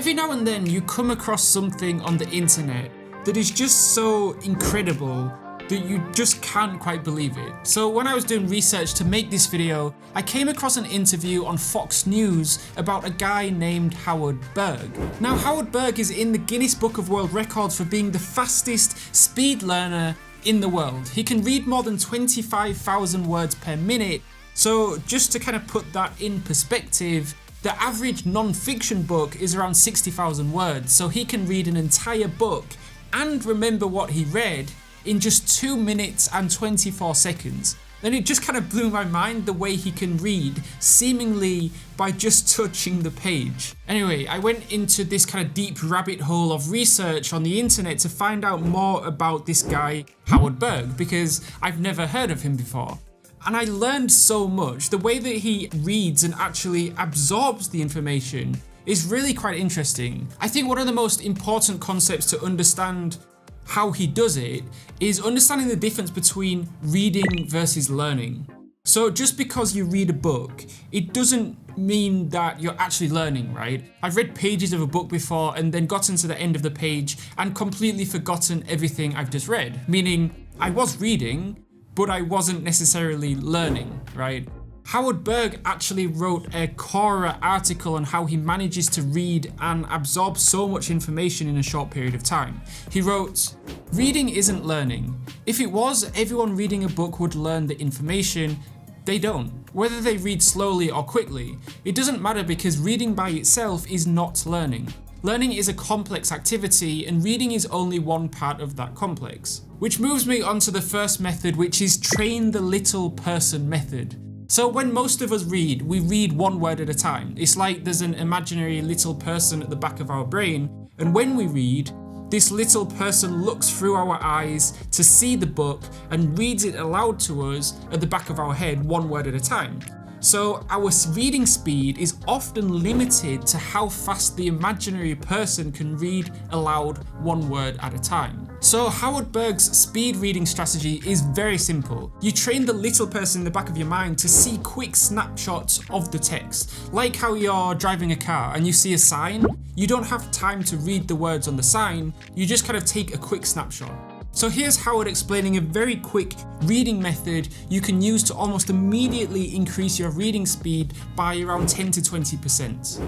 Every now and then you come across something on the internet that is just so incredible that you just can't quite believe it. So when I was doing research to make this video, I came across an interview on Fox News about a guy named Howard Berg. Now Howard Berg is in the Guinness Book of World Records for being the fastest speed learner in the world. He can read more than 25,000 words per minute. So just to kind of put that in perspective, the average non-fiction book is around 60,000 words. So he can read an entire book and remember what he read in just 2 minutes and 24 seconds. And it just kind of blew my mind the way he can read seemingly by just touching the page. Anyway, I went into this kind of deep rabbit hole of research on the internet to find out more about this guy, Howard Berg, because I've never heard of him before. And I learned so much. The way that he reads and actually absorbs the information is really quite interesting. I think one of the most important concepts to understand how he does it is understanding the difference between reading versus learning. So just because you read a book, it doesn't mean that you're actually learning, right? I've read pages of a book before and then gotten to the end of the page and completely forgotten everything I've just read. Meaning I was reading, but I wasn't necessarily learning, right? Howard Berg actually wrote a Quora article on how he manages to read and absorb so much information in a short period of time. He wrote, "Reading isn't learning. If it was, everyone reading a book would learn the information. They don't. Whether they read slowly or quickly, it doesn't matter because reading by itself is not learning. Learning is a complex activity and reading is only one part of that complex." Which moves me on to the first method, which is train the little person method. So when most of us read, we read one word at a time. It's like there's an imaginary little person at the back of our brain, and when we read, this little person looks through our eyes to see the book and reads it aloud to us at the back of our head, one word at a time. So our reading speed is often limited to how fast the imaginary person can read aloud one word at a time. So Howard Berg's speed reading strategy is very simple. You train the little person in the back of your mind to see quick snapshots of the text. Like how you're driving a car and you see a sign, you don't have time to read the words on the sign, you just kind of take a quick snapshot. So here's Howard explaining a very quick reading method you can use to almost immediately increase your reading speed by around 10 to 20%.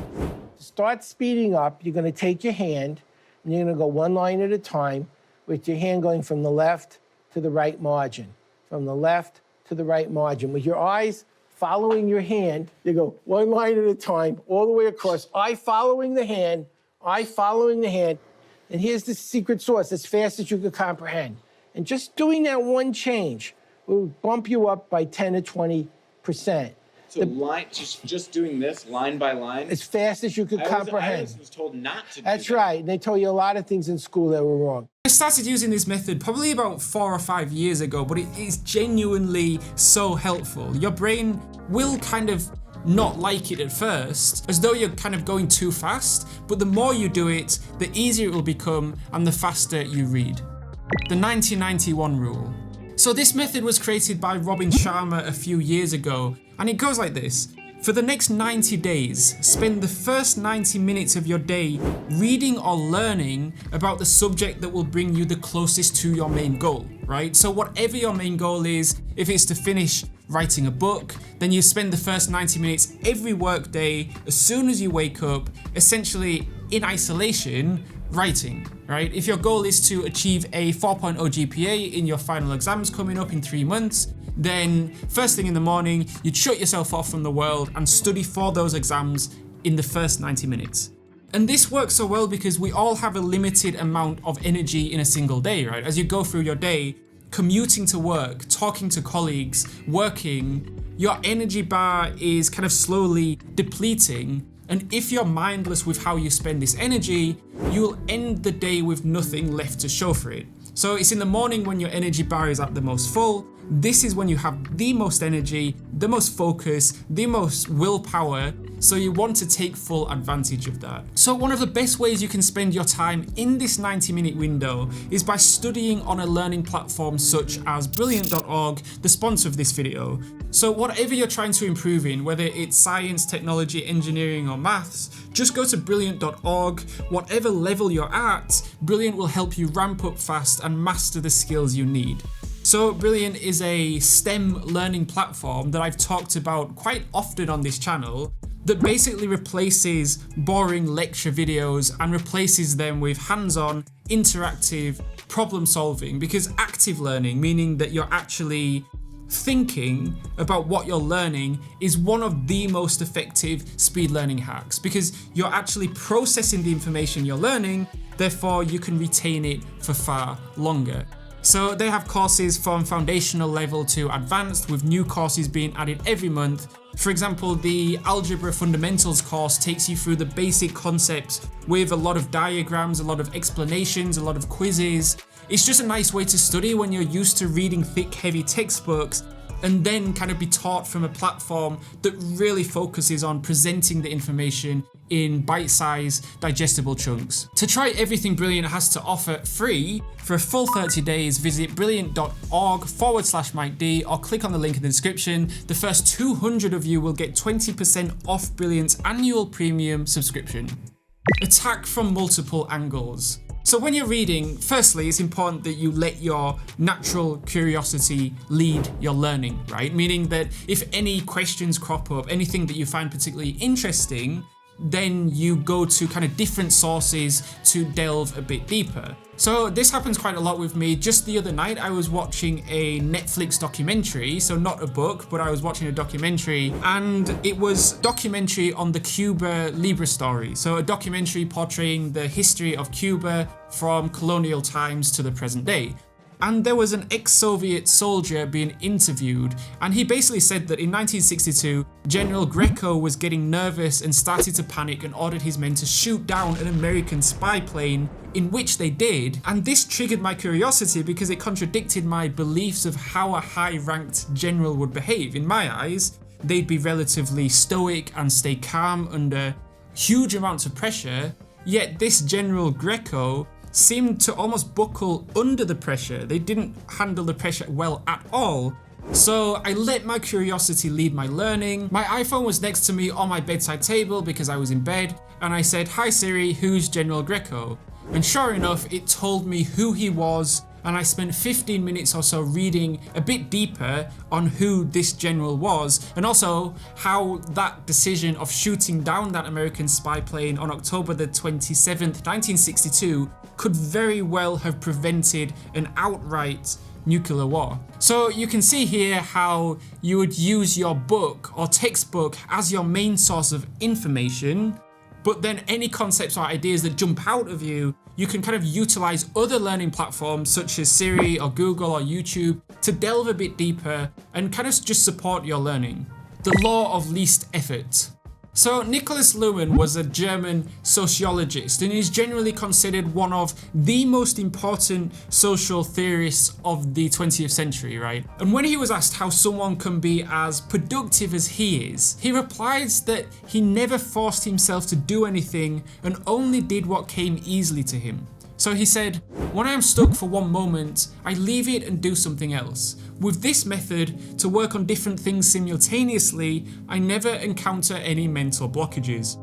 To start speeding up, you're going to take your hand and you're going to go one line at a time with your hand going from the left to the right margin. From the left to the right margin. With your eyes following your hand, you go one line at a time all the way across. Eye following the hand, eye following the hand. And here's the secret sauce, as fast as you could comprehend. And just doing that one change will bump you up by 10 to 20%. So just doing this line by line? As fast as you could comprehend. I was told not to do That's that. right. And they told you a lot of things in school that were wrong. I started using this method probably about 4 or 5 years ago, but it is genuinely so helpful. Your brain will kind of not like it at first, as though you're kind of going too fast, but the more you do it, the easier it will become and the faster you read. The 90-91 rule. So this method was created by Robin Sharma a few years ago, and it goes like this. For the next 90 days, spend the first 90 minutes of your day reading or learning about the subject that will bring you the closest to your main goal, right? So whatever your main goal is, if it's to finish writing a book, then you spend the first 90 minutes every work day, as soon as you wake up, essentially in isolation, writing, right? If your goal is to achieve a 4.0 GPA in your final exams coming up in 3 months, then first thing in the morning, you'd shut yourself off from the world and study for those exams in the first 90 minutes. And this works so well because we all have a limited amount of energy in a single day, right? As you go through your day, commuting to work, talking to colleagues, working, your energy bar is kind of slowly depleting. And if you're mindless with how you spend this energy, you'll end the day with nothing left to show for it. So it's in the morning when your energy bar is at the most full. This is when you have the most energy, the most focus, the most willpower, So you want to take full advantage of that. So one of the best ways you can spend your time in this 90-minute window is by studying on a learning platform such as Brilliant.org, the sponsor of this video. So whatever you're trying to improve in, whether it's science, technology, engineering, or maths, just go to Brilliant.org. Whatever level you're at, Brilliant will help you ramp up fast and master the skills you need. So Brilliant is a STEM learning platform that I've talked about quite often on this channel that basically replaces boring lecture videos and replaces them with hands-on, interactive problem solving, because active learning, meaning that you're actually thinking about what you're learning, is one of the most effective speed learning hacks, because you're actually processing the information you're learning, therefore you can retain it for far longer. So they have courses from foundational level to advanced, with new courses being added every month. For example, the Algebra Fundamentals course takes you through the basic concepts with a lot of diagrams, a lot of explanations, a lot of quizzes. It's just a nice way to study when you're used to reading thick, heavy textbooks, and then kind of be taught from a platform that really focuses on presenting the information in bite-sized, digestible chunks. To try everything Brilliant has to offer free for a full 30 days, visit brilliant.org/Mike D or click on the link in the description. The first 200 of you will get 20% off Brilliant's annual premium subscription. Attack from multiple angles. So when you're reading, firstly, it's important that you let your natural curiosity lead your learning, right? Meaning that if any questions crop up, anything that you find particularly interesting, then you go to kind of different sources to delve a bit deeper. So this happens quite a lot with me. Just the other night, I was watching a Netflix documentary, so not a book, but I was watching a documentary, and it was a documentary on the Cuba Libre story. So a documentary portraying the history of Cuba from colonial times to the present day. And there was an ex-Soviet soldier being interviewed, and he basically said that in 1962, General Greco was getting nervous and started to panic and ordered his men to shoot down an American spy plane, in which they did. And this triggered my curiosity because it contradicted my beliefs of how a high-ranked general would behave. In my eyes, they'd be relatively stoic and stay calm under huge amounts of pressure, yet this General Greco seemed to almost buckle under the pressure. They didn't handle the pressure well at all. So I let my curiosity lead my learning. My iPhone was next to me on my bedside table because I was in bed, and I said, "Hi Siri, who's General Greco?" And sure enough, it told me who he was, and I spent 15 minutes or so reading a bit deeper on who this general was, and also how that decision of shooting down that American spy plane on October the 27th, 1962 could very well have prevented an outright nuclear war. So you can see here how you would use your book or textbook as your main source of information, but then any concepts or ideas that jump out of you, you can kind of utilize other learning platforms such as Siri or Google or YouTube to delve a bit deeper and kind of just support your learning. The law of least effort. So Niklas Luhmann was a German sociologist and is generally considered one of the most important social theorists of the 20th century, right? And when he was asked how someone can be as productive as he is, he replies that he never forced himself to do anything and only did what came easily to him. So he said, "When I am stuck for one moment, I leave it and do something else. With this method, to work on different things simultaneously, I never encounter any mental blockages."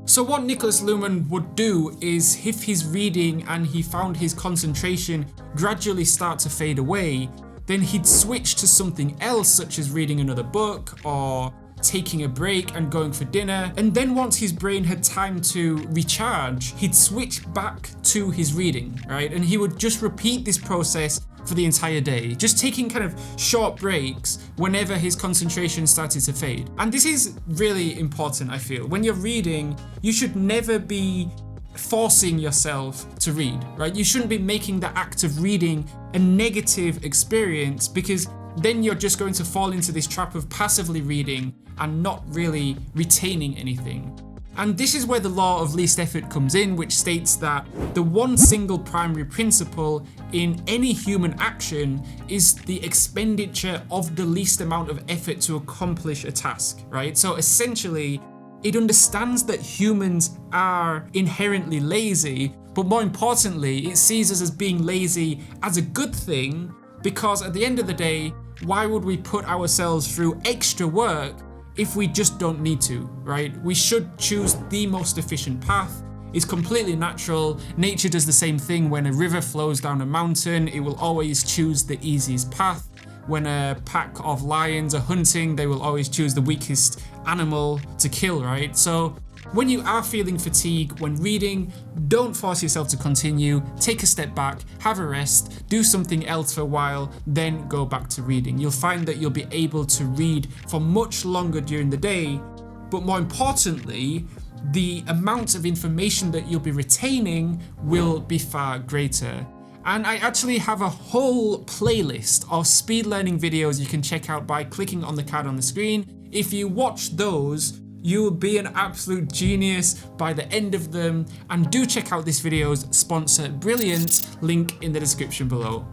So what Niklas Luhmann would do is, if he's reading and he found his concentration gradually start to fade away, then he'd switch to something else, such as reading another book or taking a break and going for dinner. And then once his brain had time to recharge, he'd switch back to his reading, right? And he would just repeat this process for the entire day, just taking kind of short breaks whenever his concentration started to fade. And this is really important, I feel. When you're reading, you should never be forcing yourself to read, right? You shouldn't be making the act of reading a negative experience, because then you're just going to fall into this trap of passively reading and not really retaining anything. And this is where the law of least effort comes in, which states that the one single primary principle in any human action is the expenditure of the least amount of effort to accomplish a task, right? So essentially, It understands that humans are inherently lazy, but more importantly, it sees us as being lazy as a good thing, because at the end of the day, why would we put ourselves through extra work if we just don't need to, right? We should choose the most efficient path. It's completely natural. Nature does the same thing. When a river flows down a mountain, it will always choose the easiest path. When a pack of lions are hunting, they will always choose the weakest animal to kill, right? So when you are feeling fatigue when reading, don't force yourself to continue. Take a step back, have a rest, do something else for a while, then go back to reading. You'll find that you'll be able to read for much longer during the day, but more importantly, the amount of information that you'll be retaining will be far greater. And I actually have a whole playlist of speed learning videos you can check out by clicking on the card on the screen. If you watch those, you will be an absolute genius by the end of them. And do check out this video's sponsor, Brilliant, link in the description below.